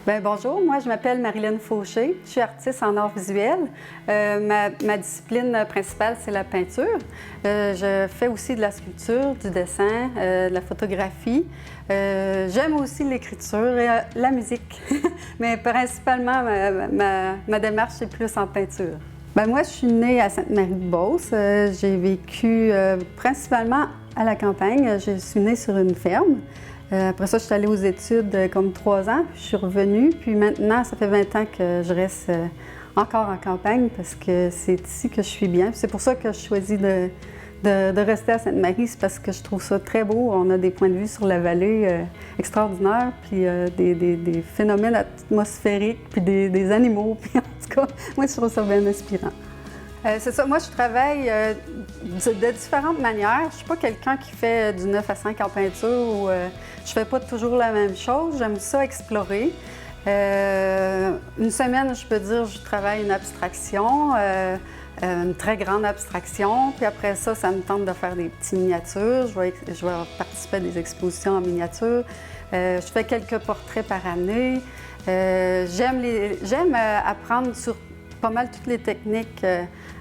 Bien, bonjour, moi je m'appelle Marilyn Fauché, je suis artiste en art visuel. Ma discipline principale, c'est la peinture. Je fais aussi de la sculpture, du dessin, de la photographie. J'aime aussi l'écriture et la musique, mais principalement ma démarche est plus en peinture. Bien, moi je suis née à Sainte-Marie-de-Beauce. J'ai vécu principalement à la campagne. Je suis née sur une ferme. Après ça, je suis allée aux études comme 3 ans, puis je suis revenue. Puis maintenant, ça fait 20 ans que je reste encore en campagne parce que c'est ici que je suis bien. C'est pour ça que je choisis de rester à Sainte-Marie, c'est parce que je trouve ça très beau. On a des points de vue sur la vallée extraordinaires, puis des phénomènes atmosphériques, puis des animaux. Puis en tout cas, moi, je trouve ça bien inspirant. C'est ça. Moi, je travaille de différentes manières. Je ne suis pas quelqu'un qui fait du 9 à 5 en peinture ou je ne fais pas toujours la même chose. J'aime ça explorer. Une semaine, je peux dire, je travaille une abstraction, une très grande abstraction. Puis après ça, ça me tente de faire des petites miniatures. Je vais participer à des expositions en miniature. Je fais quelques portraits par année. J'aime apprendre sur pas mal toutes les techniques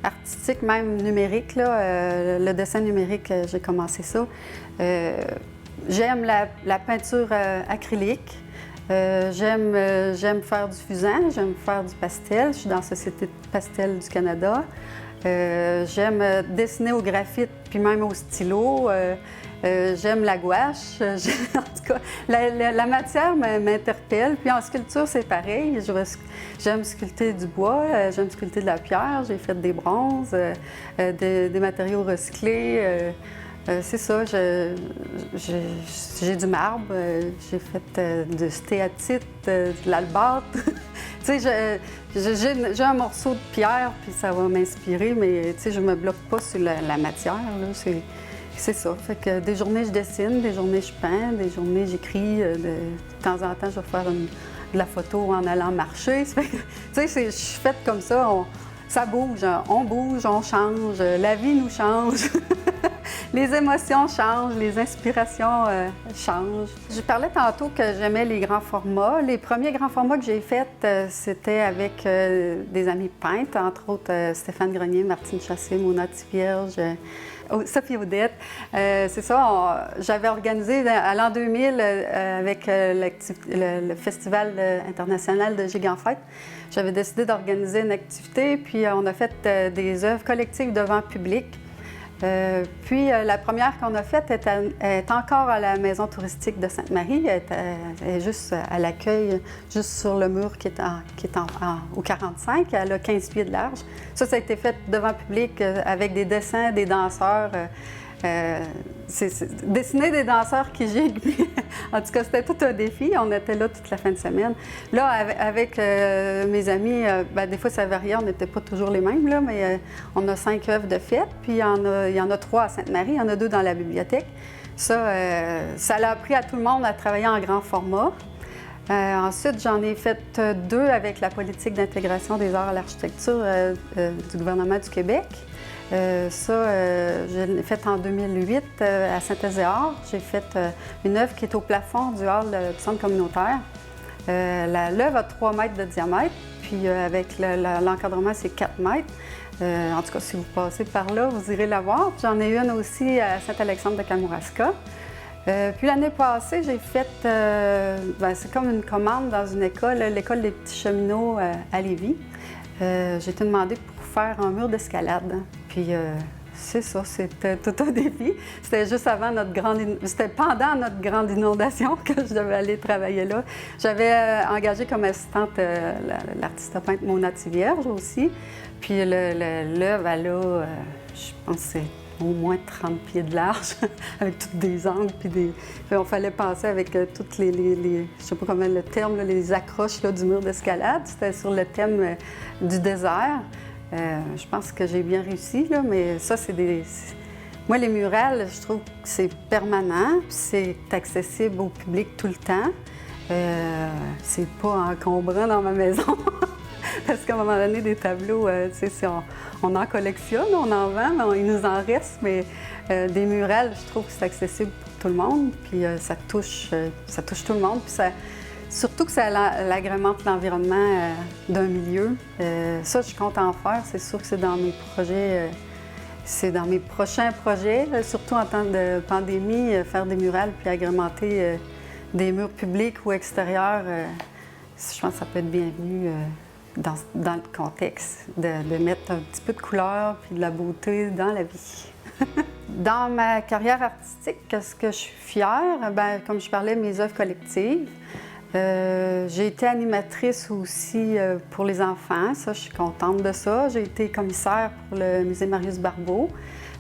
artistiques, même numériques. Le dessin numérique, j'ai commencé ça. J'aime la peinture acrylique. J'aime faire du fusain, j'aime faire du pastel. Je suis dans la Société de pastel du Canada. J'aime dessiner au graphite, puis même au stylo. J'aime la gouache. En tout cas, la matière m'interpelle. Puis en sculpture, c'est pareil. J'aime sculpter du bois, j'aime sculpter de la pierre. J'ai fait des bronzes, des matériaux recyclés. C'est ça, j'ai du marbre, j'ai fait de stéatite, de l'albâtre. Tu sais, j'ai un morceau de pierre, puis ça va m'inspirer, mais tu sais, je me bloque pas sur la matière, là. C'est ça. Fait que des journées, je dessine, des journées, je peins, des journées, j'écris. De temps en temps, je vais faire de la photo en allant marcher. Tu sais, je suis faite comme ça. Ça bouge, on bouge, on change. La vie nous change. Les émotions changent, les inspirations changent. Je parlais tantôt que j'aimais les grands formats. Les premiers grands formats que j'ai faits, c'était avec des amis peintres, entre autres Stéphane Grenier, Martine Chassé, Mona Tivierge, Sophie Audette. C'est ça, j'avais organisé à l'an 2000 avec le Festival international de Giganfête. J'avais décidé d'organiser une activité, puis on a fait des œuvres collectives devant public. Puis la première qu'on a faite est encore à la maison touristique de Sainte-Marie. Elle est juste à l'accueil, juste sur le mur qui est au 45. Elle a 15 pieds de large. Ça a été fait devant public avec des dessins des danseurs. Dessiner des danseurs qui giguent. En tout cas, c'était tout un défi. On était là toute la fin de semaine. Là, avec mes amis, des fois, ça variait. On n'était pas toujours les mêmes, là, mais on a 5 œuvres de fête. Puis il y en a 3 à Sainte-Marie. Il y en a 2 dans la bibliothèque. Ça l'a appris à tout le monde à travailler en grand format. Ensuite, j'en ai fait 2 avec la politique d'intégration des arts à l'architecture du gouvernement du Québec. Je l'ai faite en 2008 à Saint-Ézéard. J'ai fait une œuvre qui est au plafond du hall du centre communautaire. L'œuvre a 3 mètres de diamètre, puis avec l'encadrement, c'est 4 mètres. En tout cas, si vous passez par là, vous irez la voir. J'en ai une aussi à Saint-Alexandre de Kamouraska. Puis l'année passée, j'ai fait, c'est comme une commande dans une école, l'école des petits cheminots à Lévis. J'ai été demandée pour faire un mur d'escalade. Puis c'est ça, c'était tout un défi. C'était juste avant c'était pendant notre grande inondation que je devais aller travailler là. J'avais engagé comme assistante l'artiste peintre Mona Tivierge aussi. Puis l'œuvre, elle a, je pense que c'est au moins 30 pieds de large, avec toutes des angles, puis il fallait penser avec toutes les je sais pas comment le terme, là, les accroches là, du mur d'escalade. C'était sur le thème du désert. Je pense que j'ai bien réussi, là, mais ça, moi, les murales, je trouve que c'est permanent, puis c'est accessible au public tout le temps. C'est pas encombrant dans ma maison. Parce qu'à un moment donné, des tableaux, on en collectionne, on en vend, mais il nous en reste. Mais des murales, je trouve que c'est accessible pour tout le monde, puis ça touche tout le monde. Puis Surtout que ça agrémente l'environnement d'un milieu. Ça, je compte en faire. C'est sûr que c'est dans mes projets, c'est dans mes prochains projets, là, surtout en temps de pandémie, faire des murales puis agrémenter des murs publics ou extérieurs. Je pense que ça peut être bienvenu dans le contexte de mettre un petit peu de couleur puis de la beauté dans la vie. Dans ma carrière artistique, qu'est-ce que je suis fière? Bien, comme je parlais, mes œuvres collectives. J'ai été animatrice aussi pour les enfants, ça, je suis contente de ça. J'ai été commissaire pour le musée Marius Barbeau.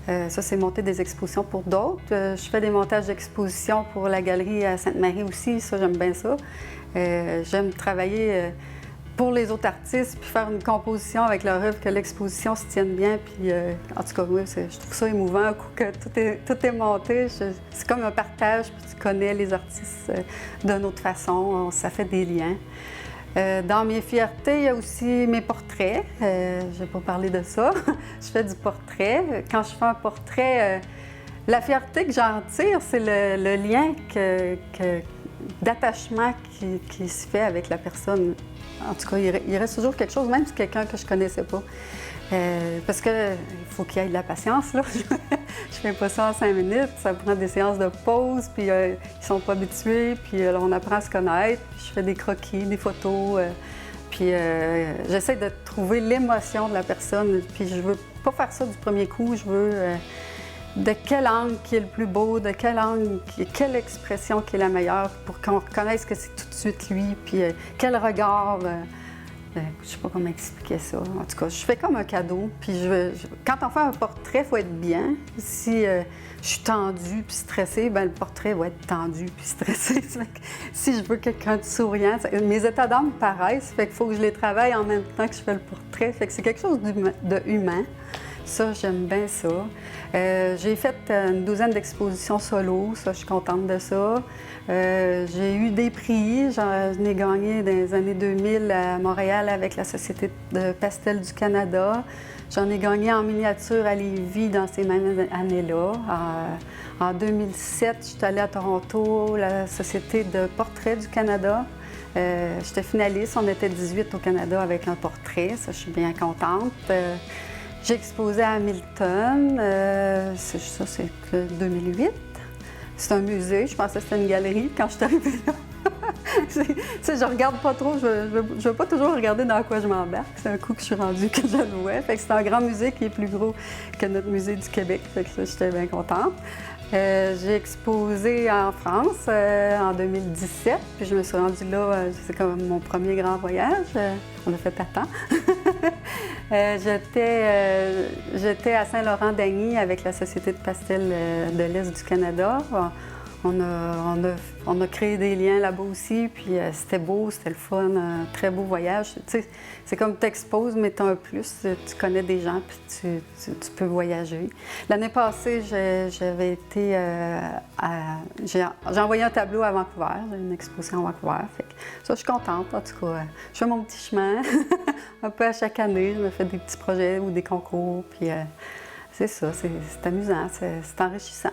Ça, c'est monter des expositions pour d'autres. Je fais des montages d'expositions pour la galerie à Sainte-Marie aussi, ça, j'aime bien ça. J'aime travailler pour les autres artistes, puis faire une composition avec leur œuvre, que l'exposition se tienne bien. Puis, en tout cas, oui, je trouve ça émouvant, un coup que tout est monté. C'est comme un partage, puis tu connais les artistes d'une autre façon, ça fait des liens. Dans mes fiertés, il y a aussi mes portraits. Je vais pas parler de ça. Je fais du portrait. Quand je fais un portrait, la fierté que j'en tire, c'est le lien d'attachement qui se fait avec la personne. En tout cas, il reste toujours quelque chose, même si c'est quelqu'un que je connaissais pas. Parce qu'il faut qu'il y ait de la patience, là. Je fais pas ça en 5 minutes. Ça prend des séances de pause, puis ils sont pas habitués, puis on apprend à se connaître. Puis je fais des croquis, des photos, puis j'essaie de trouver l'émotion de la personne. Puis je veux pas faire ça du premier coup. Je veux de quel angle qui est le plus beau, de quel angle, quelle expression qui est la meilleure pour qu'on reconnaisse que c'est tout de suite lui, puis quel regard. Je sais pas comment expliquer ça. En tout cas, je fais comme un cadeau. Puis quand on fait un portrait, il faut être bien. Si je suis tendue puis stressée, bien, le portrait va être tendu puis stressé. Si je veux quelqu'un de souriant, mes états d'âme paraissent. Fait qu'il faut que je les travaille en même temps que je fais le portrait. Fait que c'est quelque chose de humain. Ça, j'aime bien ça. J'ai fait une douzaine d'expositions solo, ça, je suis contente de ça. J'ai eu des prix, j'en ai gagné dans les années 2000 à Montréal avec la Société de pastel du Canada. J'en ai gagné en miniature à Lévis dans ces mêmes années-là. En 2007, je suis allée à Toronto, la Société de portrait du Canada. J'étais finaliste, on était 18 au Canada avec un portrait, ça, je suis bien contente. J'ai exposé à Hamilton, ça c'est 2008. C'est un musée, je pensais que c'était une galerie quand je suis arrivée là. Je regarde pas trop, je veux pas toujours regarder dans quoi je m'embarque. C'est un coup que je suis rendue que je le vois. Fait que c'est un grand musée qui est plus gros que notre musée du Québec. Fait que ça, j'étais bien contente. J'ai exposé en France en 2017, puis je me suis rendue là, c'est comme mon premier grand voyage. On a fait à temps. J'étais à Saint-Laurent-d'Agny avec la Société de pastel de l'Est du Canada. On a créé des liens là-bas aussi, puis c'était beau, c'était le fun, un très beau voyage. Tu sais, c'est comme tu exposes, mais tu as un plus, tu connais des gens, puis tu peux voyager. L'année passée, j'avais été j'ai envoyé un tableau à Vancouver, j'ai une exposition à Vancouver. Fait que ça, je suis contente, en tout cas. Je fais mon petit chemin, un peu à chaque année, je me fais des petits projets ou des concours, puis c'est ça, c'est amusant, c'est enrichissant.